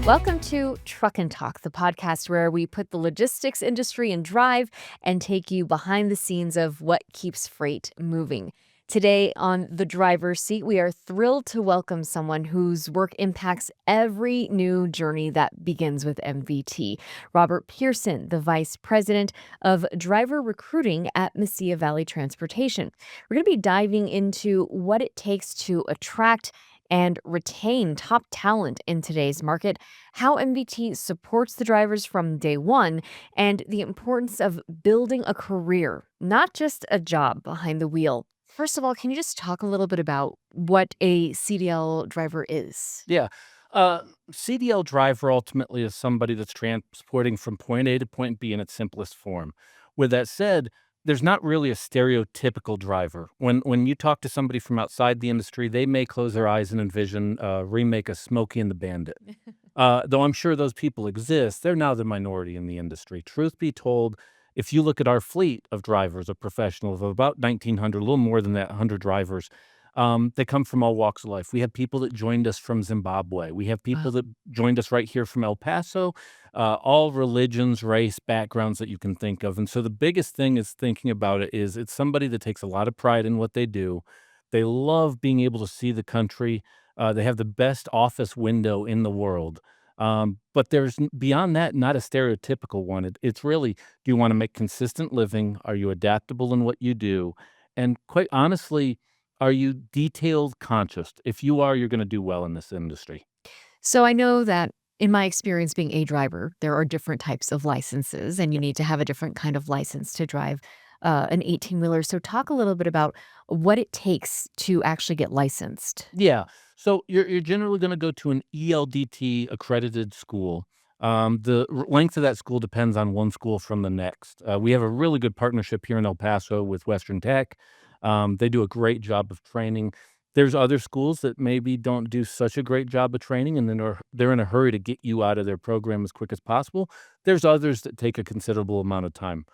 Welcome to Truck and Talk, the podcast where we put the logistics industry in drive and take you behind the scenes of what keeps freight moving. Today on the driver's seat, we are thrilled to welcome someone whose work impacts every new journey that begins with MVT. Robert Pierson, the Vice President of Driver Recruiting at Mesilla Valley Transportation. We're going to be diving into what it takes to attract and retain top talent in today's market, how MVT supports the drivers from day one, and the importance of building a career, not just a job behind the wheel. First of all, can you just talk a little bit about what a CDL driver is? Yeah. Uh, CDL driver ultimately is somebody that's transporting from point A to point B in its simplest form. With that said, there's not really a stereotypical driver. When you talk to somebody from outside the industry, they may close their eyes and envision a remake of Smokey and the Bandit. Though I'm sure those people exist, they're now the minority in the industry. Truth be told, if you look at our fleet of drivers, of professionals, of about 1,900, a little more than that, 100 drivers, they come from all walks of life. We have people that joined us from Zimbabwe. We have people Wow. that joined us right here from El Paso, all religions, race, backgrounds that you can think of. And so the biggest thing is thinking about it is it's somebody that takes a lot of pride in what they do. They love being able to see the country. They have the best office window in the world. But beyond that, not a stereotypical one. It's really, do you want to make consistent living? Are you adaptable in what you do? And quite honestly, are you detailed conscious? If you are, you're gonna do well in this industry. So I know that in my experience being a driver, there are different types of licenses, and you Yeah. need to have a different kind of license to drive an 18-wheeler. So talk a little bit about what it takes to actually get licensed. Yeah. So you're generally gonna go to an ELDT accredited school. Length of that school depends on one school from the next. We have a really good partnership here in El Paso with Western Tech. They do a great job of training. There's other schools that maybe don't do such a great job of training, and then they're in a hurry to get you out of their program as quick as possible. There's others that take a considerable amount of time.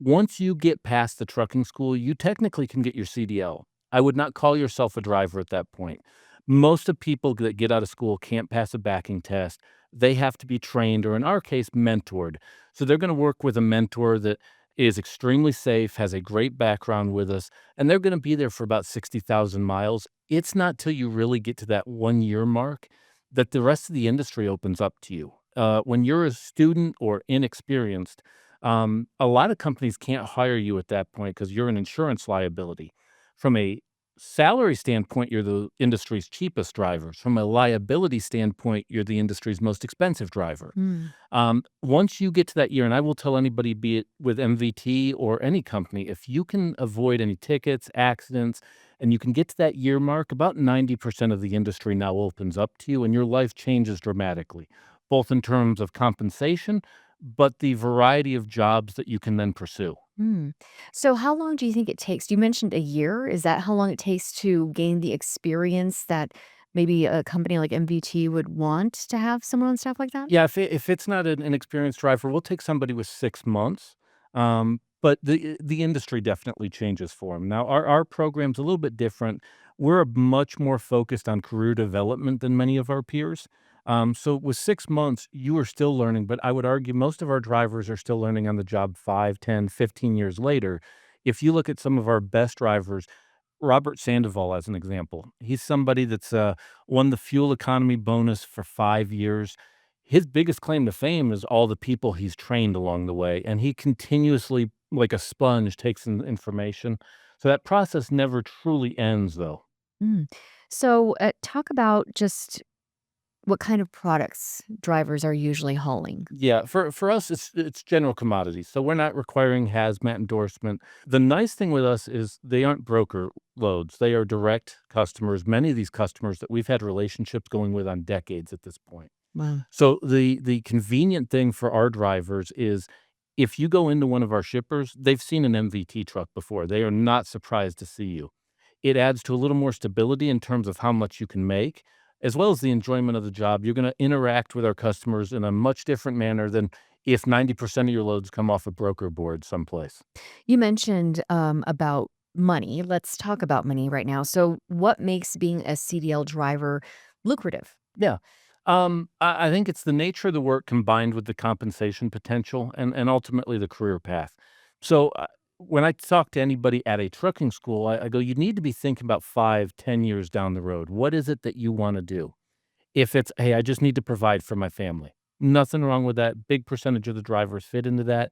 Once you get past the trucking school, you technically can get your CDL. I would not call yourself a driver at that point. Most of people that get out of school can't pass a backing test. They have to be trained, or in our case, mentored. So they're going to work with a mentor that is extremely safe, has a great background with us, and they're going to be there for about 60,000 miles. It's not till you really get to that 1 year mark that the rest of the industry opens up to you. When you're a student or inexperienced, a lot of companies can't hire you at that point because you're an insurance liability. From a salary standpoint, you're the industry's cheapest drivers. From a liability standpoint, you're the industry's most expensive driver. Mm. Once you get to that year, and I will tell anybody, be it with MVT or any company, if you can avoid any tickets, accidents, and you can get to that year mark, about 90% of the industry now opens up to you and your life changes dramatically, both in terms of compensation, but the variety of jobs that you can then pursue. Mm. So how long do you think it takes? You mentioned a year. Is that how long it takes to gain the experience that maybe a company like MVT would want to have someone on staff like that? Yeah, if it's not an experienced driver, we'll take somebody with 6 months, but the industry definitely changes for them. Now, our program's a little bit different. We're much more focused on career development than many of our peers. So with 6 months, you are still learning, but I would argue most of our drivers are still learning on the job 5, 10, 15 years later. If you look at some of our best drivers, Robert Sandoval as an example. He's somebody that's, won the fuel economy bonus for 5 years. His biggest claim to fame is all the people he's trained along the way, and he continuously, like a sponge, takes in information. So that process never truly ends, though. Mm. So talk about just what kind of products drivers are usually hauling. Yeah, for us, it's general commodities, so we're not requiring hazmat endorsement. The nice thing with us is they aren't broker loads, they are direct customers, many of these customers that we've had relationships going with on decades at this point. Wow. So the convenient thing for our drivers is if you go into one of our shippers, they've seen an MVT truck before. They are not surprised to see you. It adds to a little more stability in terms of how much you can make, as well as the enjoyment of the job. You're going to interact with our customers in a much different manner than if 90% of your loads come off a broker board someplace. You mentioned about money. Let's talk about money right now. So what makes being a CDL driver lucrative? Yeah. I think it's the nature of the work combined with the compensation potential and ultimately the career path. So when I talk to anybody at a trucking school, I go, you need to be thinking about 5, 10 years down the road. What is it that you want to do? If it's, "Hey, I just need to provide for my family." Nothing wrong with that. Big percentage of the drivers fit into that.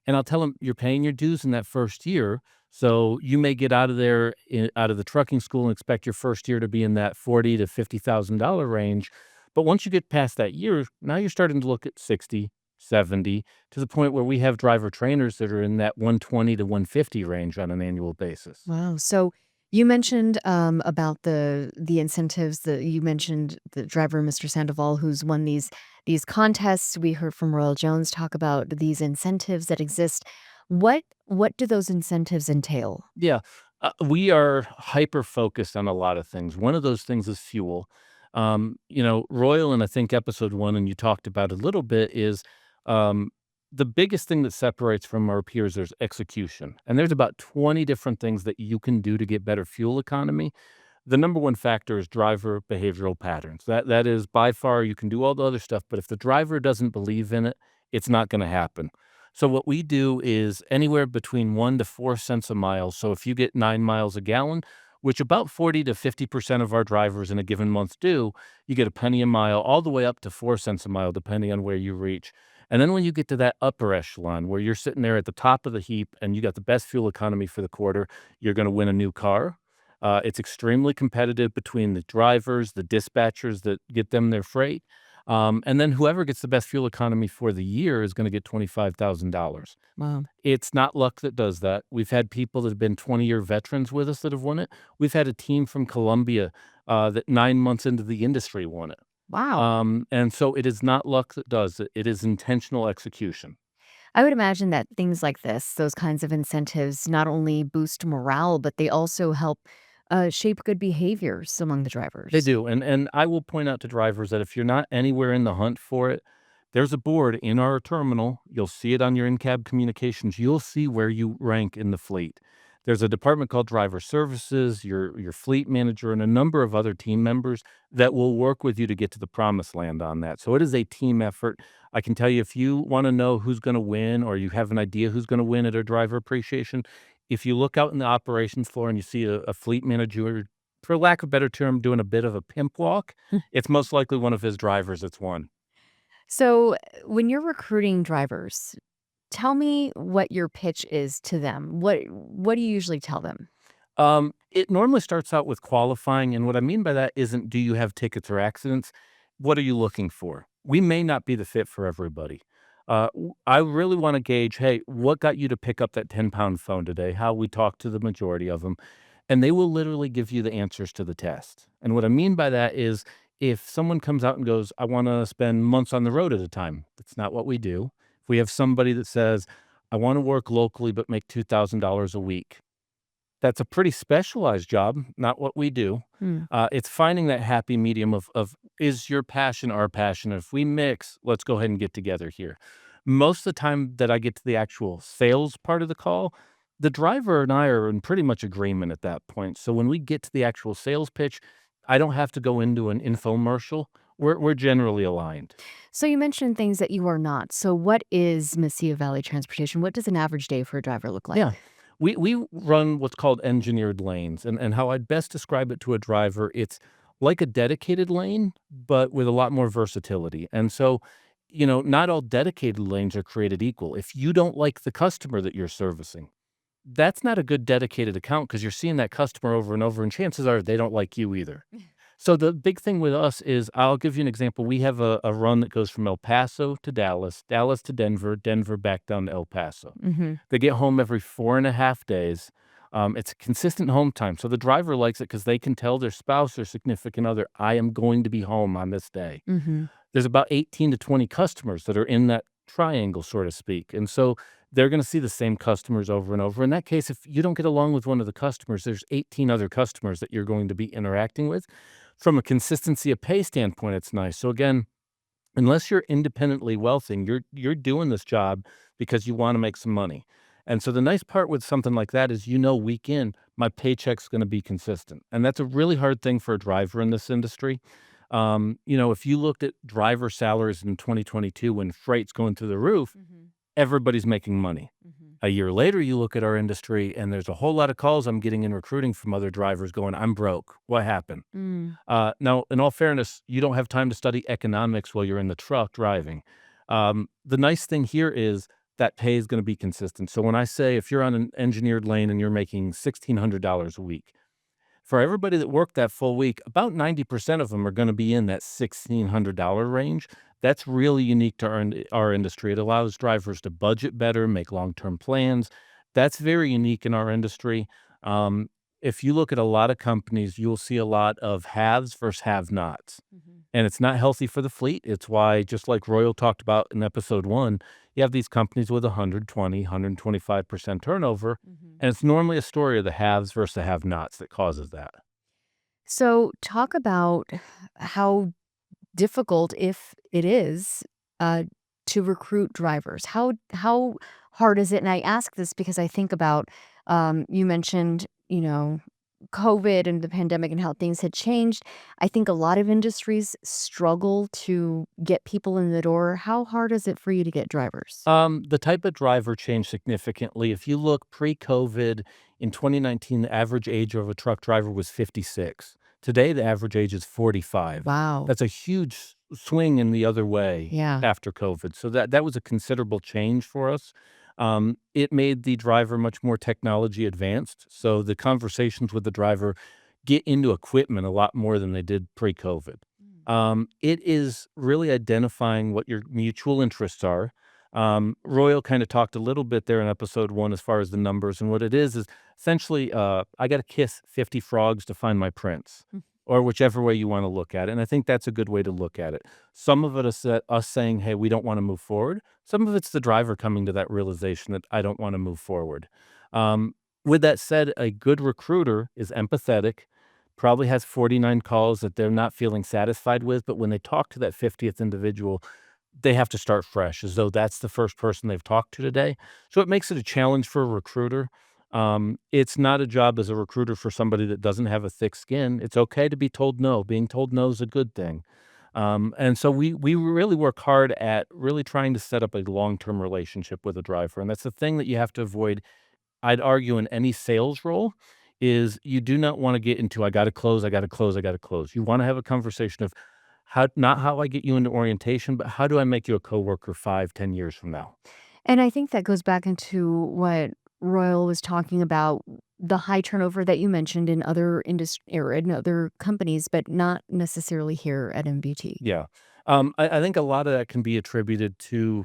And I'll tell them, "You're paying your dues in that first year, so you may get out of there out of the trucking school and expect your first year to be in that $40 to $50,000 range. But once you get past that year, now you're starting to look at 60, 70, to the point where we have driver trainers that are in that 120 to 150 range on an annual basis." Wow. So you mentioned about the incentives that you mentioned the driver, Mr. Sandoval, who's won these contests. We heard from Royal Jones talk about these incentives that exist. What do those incentives entail? Yeah. We are hyper focused on a lot of things. One of those things is fuel. Royal, and I think episode one, and you talked about a little bit, is um, the biggest thing that separates from our peers is execution. And there's about 20 different things that you can do to get better fuel economy. The number one factor is driver behavioral patterns. That is by far, you can do all the other stuff, but if the driver doesn't believe in it, it's not going to happen. So what we do is anywhere between 1 to 4 cents a mile. So if you get 9 miles a gallon, which about 40 to 50% of our drivers in a given month do, you get a penny a mile, all the way up to 4 cents a mile, depending on where you reach. And then when you get to that upper echelon, where you're sitting there at the top of the heap and you got the best fuel economy for the quarter, you're going to win a new car. It's extremely competitive between the drivers, the dispatchers that get them their freight. And then whoever gets the best fuel economy for the year is going to get $25,000. Wow. It's not luck that does that. We've had people that have been 20-year veterans with us that have won it. We've had a team from Colombia that 9 months into the industry won it. Wow. And so it is not luck that does it. It is intentional execution. I would imagine that things like this, those kinds of incentives, not only boost morale, but they also help shape good behaviors among the They drivers. do, and I will point out to drivers that if you're not anywhere in the hunt for it, there's a board in our terminal. You'll see it on your in-cab communications. You'll see where you rank in the fleet. There's a department called Driver Services, your fleet manager, and a number of other team members that will work with you to get to the promised land on that. So it is a team effort. I can tell you, if you want to know who's going to win, or you have an idea who's going to win at our driver appreciation, if you look out in the operations floor and you see a fleet manager, for lack of a better term, doing a bit of a pimp walk, it's most likely one of his drivers that's won. So, when you're recruiting drivers, tell me what your pitch is to them. What do you usually tell them? It normally starts out with qualifying, and what I mean by that isn't, do you have tickets or accidents? What are you looking for? We may not be the fit for everybody. I really want to gauge, hey, what got you to pick up that 10-pound phone today? How we talk to the majority of them, and they will literally give you the answers to the test. And what I mean by that is, if someone comes out and goes, I want to spend months on the road at a time, that's not what we do. If we have somebody that says, I want to work locally but make $2,000 a week, that's a pretty specialized job, not what we do. Hmm. It's finding that happy medium of is your passion our passion? If we mix, let's go ahead and get together here. Most of the time that I get to the actual sales part of the call, the driver and I are in pretty much agreement at that point. So when we get to the actual sales pitch, I don't have to go into an infomercial. We're generally aligned. So you mentioned things that you are not. So what is Mesilla Valley Transportation? What does an average day for a driver look like? Yeah. We run what's called engineered lanes, and how I'd best describe it to a driver, it's like a dedicated lane, but with a lot more versatility. And so, not all dedicated lanes are created equal. If you don't like the customer that you're servicing, that's not a good dedicated account, because you're seeing that customer over and over, and chances are they don't like you either. So the big thing with us is, I'll give you an example. We have a run that goes from El Paso to Dallas, Dallas to Denver, Denver back down to El Paso. Hmm. They get home every 4.5 days. It's a consistent home time. So the driver likes it because they can tell their spouse or significant other, I am going to be home on this day. Hmm. There's about 18 to 20 customers that are in that triangle, so to speak. And so they're going to see the same customers over and over. In that case, if you don't get along with one of the customers, there's 18 other customers that you're going to be interacting with. From a consistency of pay standpoint, it's nice. So again, unless you're independently wealthy, you're doing this job because you wanna make some money. And so the nice part with something like that is, week in, my paycheck's gonna be consistent, and that's a really hard thing for a driver in this industry. If you looked at driver salaries in 2022 when freight's going through the roof, Mhm. everybody's making money. Mhm. A year later, you look at our industry, and there's a whole lot of calls I'm getting in recruiting from other drivers going, "I'm broke. What happened?" Mm. Now, in all fairness, you don't have time to study economics while you're in the truck driving. The nice thing here is that pay is going to be consistent. So when I say if you're on an engineered lane and you're making $1,600 a week, for everybody that worked that full week, about 90% of them are going to be in that $1,600 range. That's really unique to our industry. It allows drivers to budget better, make long term plans. That's very unique in our industry. Um, if you look at a lot of companies, you'll see a lot of haves versus have nots. Mhm. And it's not healthy for the fleet. It's why, just like Royal talked about in episode one, you have these companies with 120, 125% turnover. Mhm. And it's normally a story of the haves versus the have nots that causes that. So, talk about how difficult, if it is, uh, to recruit drivers. How hard is it? And I ask this because I think about, you mentioned, COVID and the pandemic and how things had changed. I think a lot of industries struggle to get people in the door. How hard is it for you to get drivers? The type of driver changed significantly. If you look pre-COVID in 2019, the average age of a truck driver was 56. Today, the average age is 45. Wow. That's a huge swing in the other way Yeah. after COVID. So that was a considerable change for us. It made the driver much more technology advanced. So the conversations with the driver get into equipment a lot more than they did pre-COVID. Mm. It is really identifying what your mutual interests are. Royal kind of talked a little bit there in episode one as far as the numbers, and what it is essentially I got to kiss 50 frogs to find my prince, Mm. or whichever way you want to look at it. And I think that's a good way to look at it. Some of it is us saying, hey, we don't want to move forward. Some of it's the driver coming to that realization that I don't want to move forward. Um, with that said, a good recruiter is empathetic, probably has 49 calls that they're not feeling satisfied with, but when they talk to that 50th individual, they have to start fresh as though that's the first person they've talked to today. So it makes it a challenge for a recruiter. It's not a job as a recruiter for somebody that doesn't have a thick skin. It's okay to be told no. Being told no is a good thing. And so we really work hard at really trying to set up a long-term relationship with a driver. And that's the thing that you have to avoid, I'd argue, in any sales role, is you do not want to get into I got to close, I got to close, I got to close. You want to have a conversation of how, not how I get you into orientation, but how do I make you a coworker 5, 10 years from now? And I think that goes back into what Royal was talking about, the high turnover that you mentioned in other industry or in other companies, but not necessarily here at MBT. Yeah. I think a lot of that can be attributed to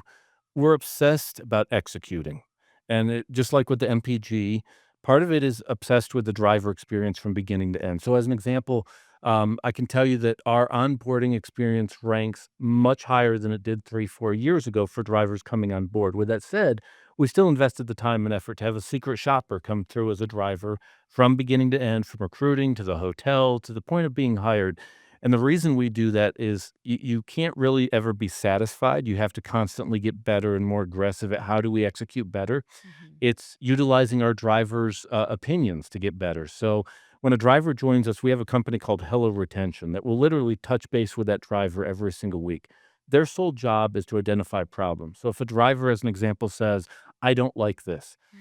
we're obsessed about executing. And just like with the MPG, part of it is obsessed with the driver experience from beginning to end. So, as an example, I can tell you that our onboarding experience ranks much higher than it did 3, 4 years ago for drivers coming on board. With that said, we still invested the time and effort to have a secret shopper come through as a driver from beginning to end, from recruiting to the hotel to the point of being hired. And the reason we do that is you can't really ever be satisfied. You have to constantly get better and more aggressive at how do we execute better. Mhm. It's utilizing our drivers' opinions to get better. So when a driver joins us, we have a company called Hello Retention that will literally touch base with that driver every single week. Their sole job is to identify problems. So if a driver, as an example, says, I don't like this, Mm.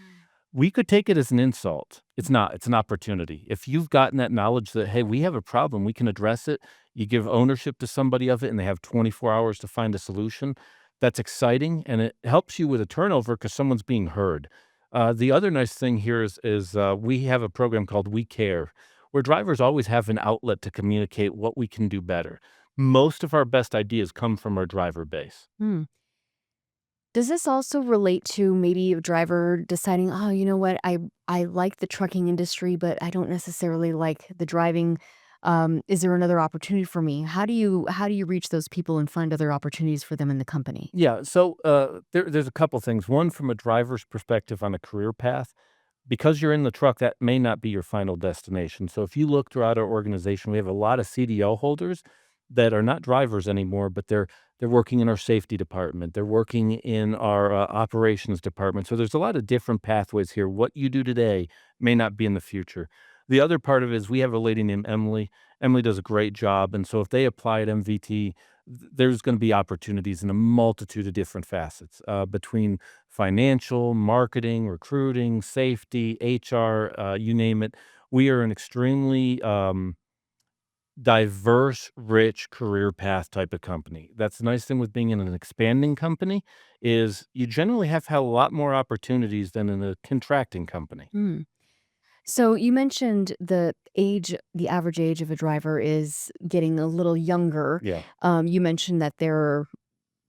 we could take it as an insult. It's not, it's an opportunity. If you've gotten that knowledge that, hey, we have a problem, we can address it, you give ownership to somebody of it and they have 24 hours to find a solution, that's exciting and it helps you with a turnover because someone's being heard. The other nice thing here is we have a program called We Care, where drivers always have an outlet to communicate what we can do better. Most of our best ideas come from our driver base. Hmm. Does this also relate to maybe a driver deciding, "Oh, you know what? I like the trucking industry, but I don't necessarily like the driving. Is there another opportunity for me?" How do you reach those people and find other opportunities for them in the company? Yeah, so there's a couple things. One, from a driver's perspective on a career path, because you're in the truck, that may not be your final destination. So if you look throughout our organization, we have a lot of CDL holders that are not drivers anymore, but they're working in our safety department. They're working in our operations department. So there's a lot of different pathways here. What you do today may not be in the future. The other part of it is we have a lady named Emily. Emily does a great job, and so if they apply at MVT, there's gonna be opportunities in a multitude of different facets, between financial, marketing, recruiting, safety, HR, you name it. We are an extremely, diverse, rich career path type of company. That's the nice thing with being in an expanding company is you generally have a lot more opportunities than in a contracting company. Mm. So you mentioned the average age of a driver is getting a little younger. Yeah. You mentioned that they're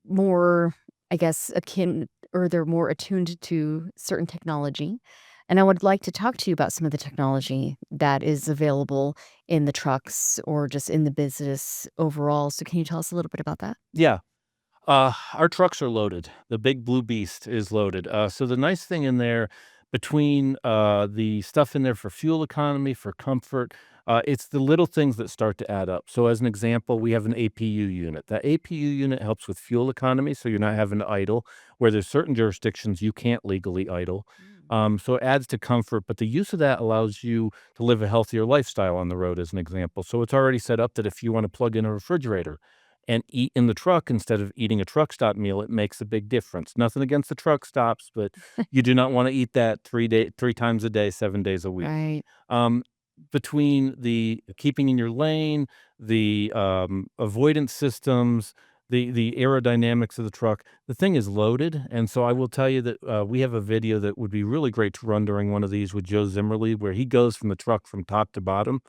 more, I guess, akin or they're more attuned to certain technology. And I would like to talk to you about some of the technology that is available in the trucks or just in the business overall. So can you tell us a little bit about that? Yeah. Our trucks are loaded. The big blue beast is loaded. So the nice thing in there, between the stuff in there for fuel economy, for comfort, it's the little things that start to add up. So as an example, we have an APU unit. That APU unit helps with fuel economy, so you're not having to idle. Where there's certain jurisdictions you can't legally idle. Mm. So it adds to comfort, but the use of that allows you to live a healthier lifestyle on the road, as an example. So it's already set up that if you want to plug in a refrigerator and eat in the truck instead of eating a truck stop meal, it makes a big difference. Nothing against the truck stops, but you do not want to eat that 3 times a day, 7 days a week. Right. Um, Between the keeping in your lane, the avoidance systems, the aerodynamics of the truck, the thing is loaded. And so I will tell you that we have a video that would be really great to run during one of these with Joe Zimmerly, where he goes from the truck from top to bottom.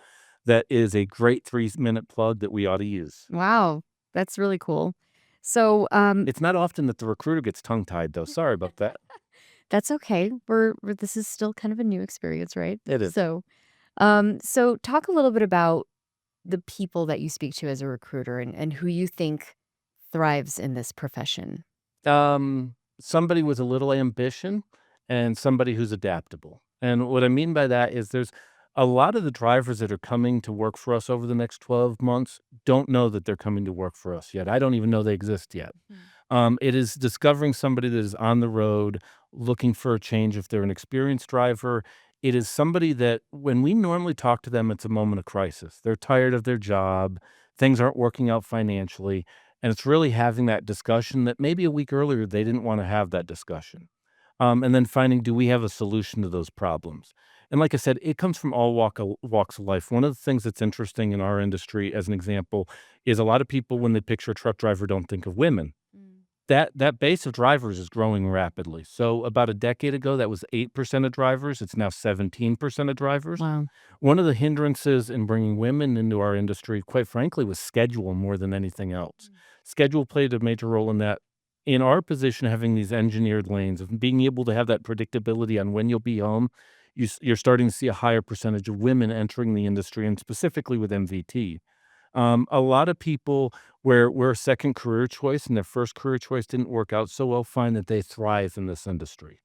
That is a great 3-minute plug that we ought to use. Wow. That's really cool. So, It's not often that the recruiter gets tongue-tied, though. Sorry about that. that's okay. This is still kind of a new experience, right? It is. So talk a little bit about the people that you speak to as a recruiter and who you think thrives in this profession. Somebody with a little ambition and somebody who's adaptable. And what I mean by that is there's a lot of the drivers that are coming to work for us over the next 12 months don't know that they're coming to work for us yet. I don't even know they exist yet. Mhm. It is discovering somebody that is on the road looking for a change if they're an experienced driver. It is somebody that when we normally talk to them, it's a moment of crisis. They're tired of their job, things aren't working out financially, and it's really having that discussion that maybe a week earlier they didn't want to have that discussion. And then finding, do we have a solution to those problems? And like I said, it comes from all walks of life. One of the things that's interesting in our industry, as an example, is a lot of people, when they picture a truck driver, don't think of women. Mm. That base of drivers is growing rapidly. So about a decade ago, that was 8% of drivers. It's now 17% of drivers. Wow. One of the hindrances in bringing women into our industry, quite frankly, was schedule more than anything else. Mm. Schedule played a major role in that. In our position, having these engineered lanes, of being able to have that predictability on when you'll be home, you're starting to see a higher percentage of women entering the industry, and specifically with MVT. A lot of people where we're a second career choice and their first career choice didn't work out so well find that they thrive in this industry.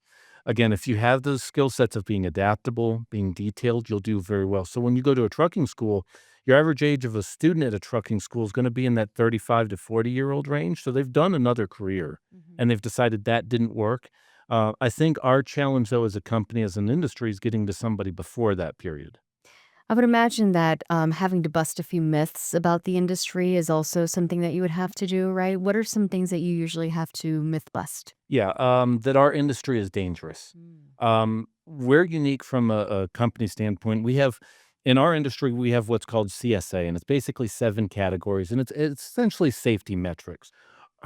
Again, if you have those skill sets of being adaptable, being detailed, you'll do very well. So when you go to a trucking school, your average age of a student at a trucking school is going to be in that 35 to 40-year-old range. So they've done another career Mhm. and they've decided that didn't work. I think our challenge, though, as a company, as an industry, is getting to somebody before that period. I would imagine that having to bust a few myths about the industry is also something that you would have to do, right? What are some things that you usually have to myth bust? Yeah, that our industry is dangerous. Mm. We're unique from a company standpoint. We have in our industry, we have what's called CSA, and it's basically 7 categories, and it's essentially safety metrics.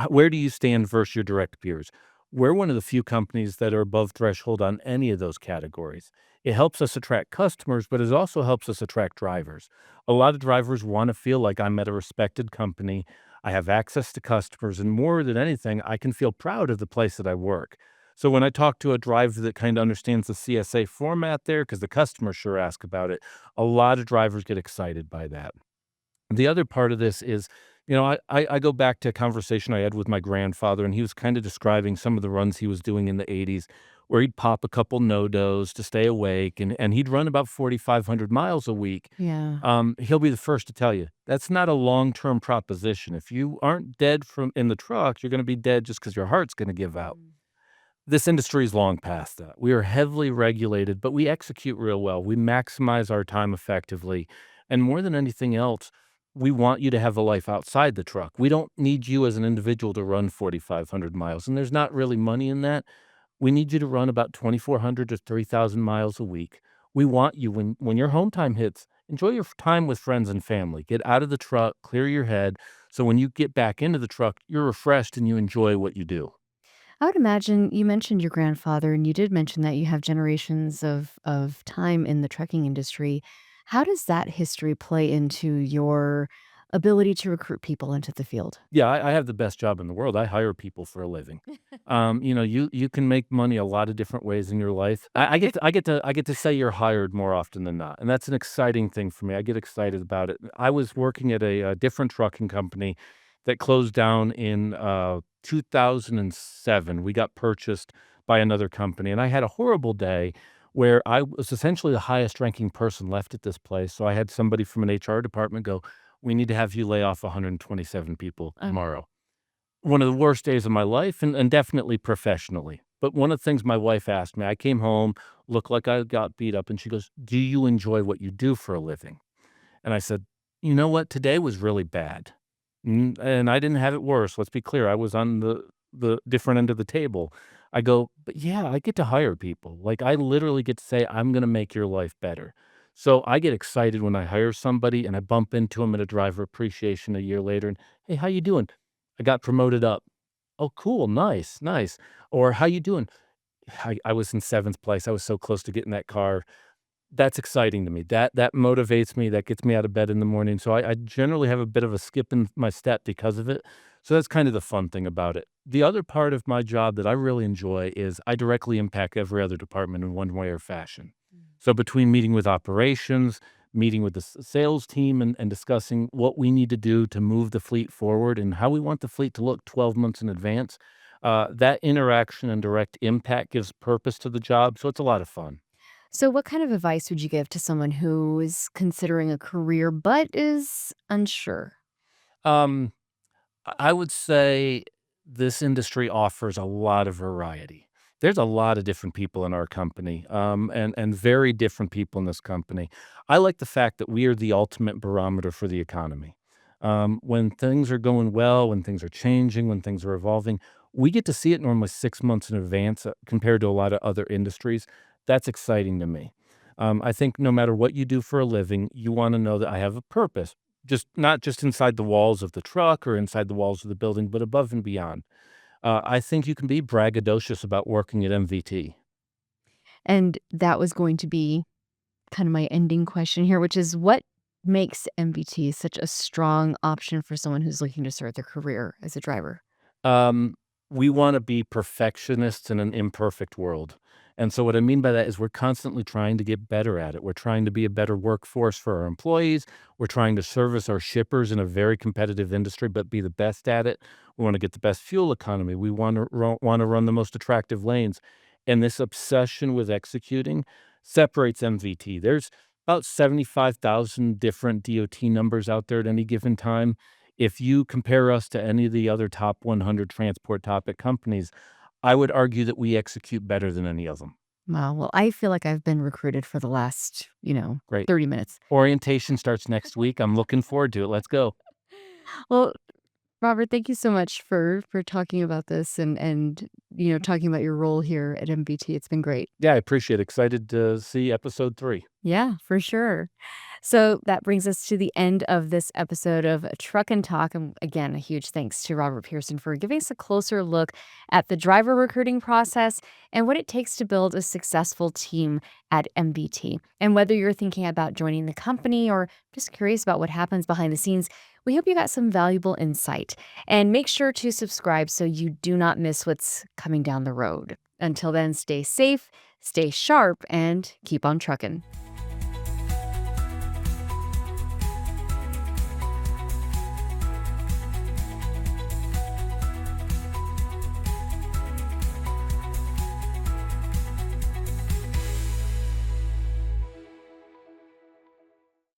Where do you stand versus your direct peers? We're one of the few companies that are above threshold on any of those categories. It helps us attract customers, but it also helps us attract drivers. A lot of drivers want to feel like I'm at a respected company. I have access to customers, and more than anything, I can feel proud of the place that I work. So when I talk to a driver that kind of understands the CSA format there, because the customers sure ask about it, a lot of drivers get excited by that. The other part of this is, I go back to a conversation I had with my grandfather, and he was kind of describing some of the runs he was doing in the 80s, where he'd pop a couple no-dos to stay awake, and he'd run about 4,500 miles a week. Yeah. He'll be the first to tell you, that's not a long-term proposition. If you aren't dead from in the truck, you're gonna be dead just because your heart's gonna give out. Mm. This industry is long past that. We are heavily regulated, but we execute real well. We maximize our time effectively. And more than anything else, we want you to have a life outside the truck. We don't need you as an individual to run 4,500 miles. And there's not really money in that. We need you to run about 2,400 to 3,000 miles a week. We want you when your home time hits, enjoy your time with friends and family. Get out of the truck, clear your head. So when you get back into the truck, you're refreshed and you enjoy what you do. I would imagine you mentioned your grandfather, and you did mention that you have generations of time in the trucking industry. How does that history play into your ability to recruit people into the field? Yeah, I have the best job in the world. I hire people for a living. You can make money a lot of different ways in your life. I get to say you're hired more often than not, and that's an exciting thing for me. I get excited about it. I was working at a different trucking company that closed down in 2007. We got purchased by another company, and I had a horrible day where I was essentially the highest ranking person left at this place. So I had somebody from an HR department go, we need to have you lay off 127 people Oh, tomorrow. One of the worst days of my life and definitely professionally. But one of the things my wife asked me, I came home, looked like I got beat up, and she goes, do you enjoy what you do for a living? And I said, "You know what? Today was really bad." And I didn't have it worse. Let's be clear. I was on the different end of the table. I go, "But yeah, I get to hire people. Like I literally get to say I'm going to make your life better." So I get excited when I hire somebody and I bump into them at a driver appreciation a year later and, "Hey, how you doing? I got promoted up." "Oh, cool. Nice. Nice." Or, "How you doing?" I was in 7th place. I was so close to getting that car. That's exciting to me. That motivates me, that gets me out of bed in the morning, so I generally have a bit of a skip in my step because of it, so that's kind of the fun thing about it. The other part of my job that I really enjoy is I directly impact every other department in one way or fashion. So between meeting with operations, meeting with the sales team, and discussing what we need to do to move the fleet forward and how we want the fleet to look 12 months in advance, that interaction and direct impact gives purpose to the job, so it's a lot of fun. so what kind of advice would you give to someone who is considering a career but is unsure? Um I would say this industry offers a lot of variety. There's a lot of different people in our company, and very different people in this company. I like the fact that we are the ultimate barometer for the economy. When things are going well, when things are changing, when things are evolving, we get to see it normally 6 months in advance compared to a lot of other industries. That's exciting to me. I think no matter what you do for a living, you want to know that I have a purpose. Just not just inside the walls of the truck or inside the walls of the building, but above and beyond. I think you can be braggadocious about working at MVT. And that was going to be kind of my ending question here, which is what makes MBT such a strong option for someone who's looking to start their career as a driver? Um, we wanna be perfectionists in an imperfect world, and so what I mean by that is we're constantly trying to get better at it. We're trying to be a better workforce for our employees. We're trying to service our shippers in a very competitive industry, but be the best at it. We wanna get the best fuel economy. We wanna run the most attractive lanes, and this obsession with executing separates MVT. There's about 75,000 different DOT numbers out there at any given time. If you compare us to any of the other top 100 transport topic companies, I would argue that we execute better than any of them. Wow. Well, I feel like I've been recruited for the last, Great. 30 minutes. Orientation starts next week. I'm looking forward to it. Let's go. Well, Robert, thank you so much for talking about this and talking about your role here at MBT. It's been great. Yeah, I appreciate it. Excited to see episode 3. Yeah, for sure. So that brings us to the end of this episode of Truck and Talk. And again, a huge thanks to Robert Pierson for giving us a closer look at the driver recruiting process and what it takes to build a successful team at MBT. And whether you're thinking about joining the company or just curious about what happens behind the scenes, we hope you got some valuable insight. And make sure to subscribe so you do not miss what's coming down the road. Until then, stay safe, stay sharp, and keep on trucking.